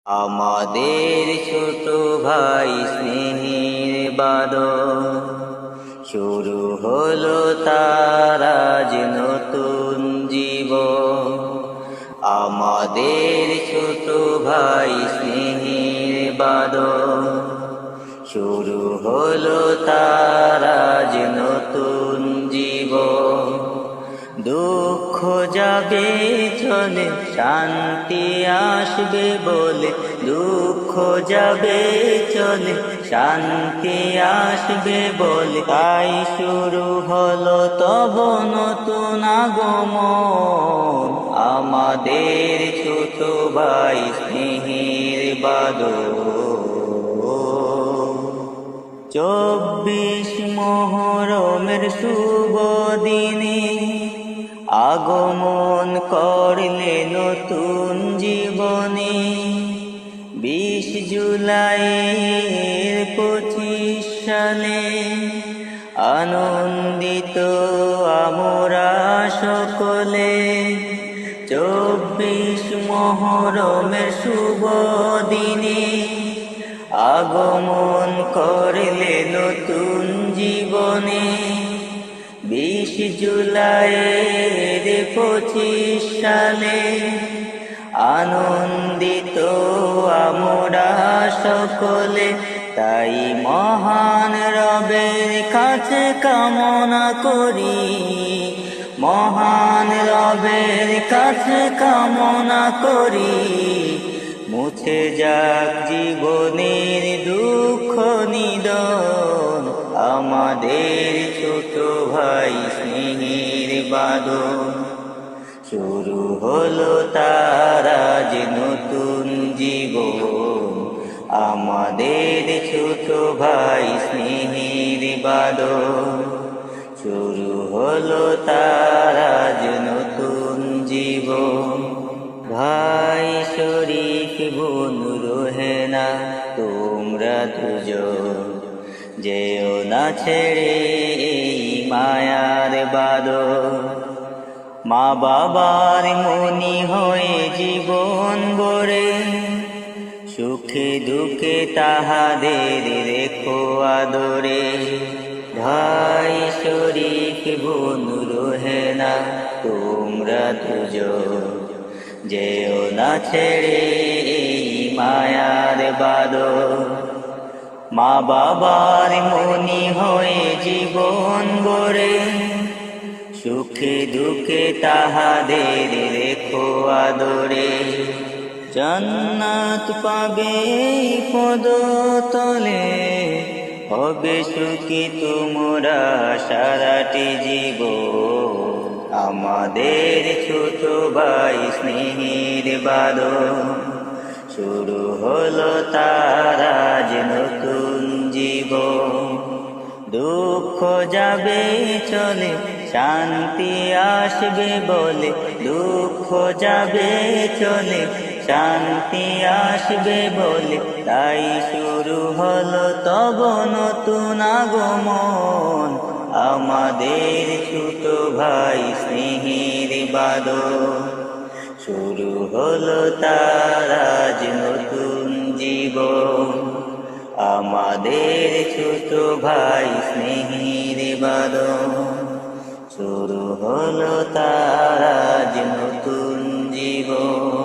আমাদের ছোট ভাই স্নেহের বাদল, শুরু হলো তার আজ নতুন জীবন। আমাদের ছোট ভাই স্নেহের বাদল, শুরু হলো তার আজ নতুন জীবন। দুঃখ যাবে চলে, শান্তি আসবে বলে, দুঃখ যাবে চলে, শান্তি আসবে বলে, তাই শুরু হলো তব নতুন আগমন। আমাদের ছোট ভাই স্নেহের বাদল, 24 মুহররমের শুভ দিনে আগমন করলে নতুন জীবনে। 20 জুলাইয়ের 25 সালে আনন্দিত আমরা সকলে। 24 মুহররমের শুভ দিনে আগমন করলে নতুন জীবনে। 20 জুলাইয়ের 25 সালে আনন্দিত আমরা সকলে। তাই মহান রবের কাছে কামনা করি, মহান রবের কাছে কামনা করি, মুছে যাক জীবনের দুঃখ নিদন। আমাদের ছোট ভাই স্নেহের বাদল, শুরু হলো তার আজ নতুন জীবন। আমাদের ছোট ভাই স্নেহের বাদল, শুরু হলো তার আজ নতুন জীবন। ভাই শরীফ বোন রোহেনা, তোমরা দুজন যেও না ছেড়ে এই মায়ার বাদল। মা বাবার মনি হয়ে জীবন গড়ে, সুখে দুঃখে তাহাদের রেখো আদরে। ভাই শরীফ বোন রোহেনা, তোমরা দুজন যেও না ছেড়ে এই মায়ার বাদল। মা বাবার মনি হয়ে জীবন গড়ে, সুখে দুঃখে তাহাদের রেখো আদরে। জান্নাত পাবে পদতলে, হবে সুখী তোমরা সারাটি জীবন। আমাদের ছোট ভাই স্নেহের বাদল, শুরু হলো তার আজ নতুন জীবন। দুঃখ যাবে চলে, শান্তি আসবে বলে, দুঃখ যাবে চলে, শান্তি আসবে বলে, তাই শুরু হলো তব নতুন আগমন। আমাদের ছোট ভাই স্নেহের বাদল, শুরু হলো তার আজ নতুন জীবন। আমাদের ছোট ভাই স্নেহের বাদল, শুরু হলো তার আজ নতুন জীবন।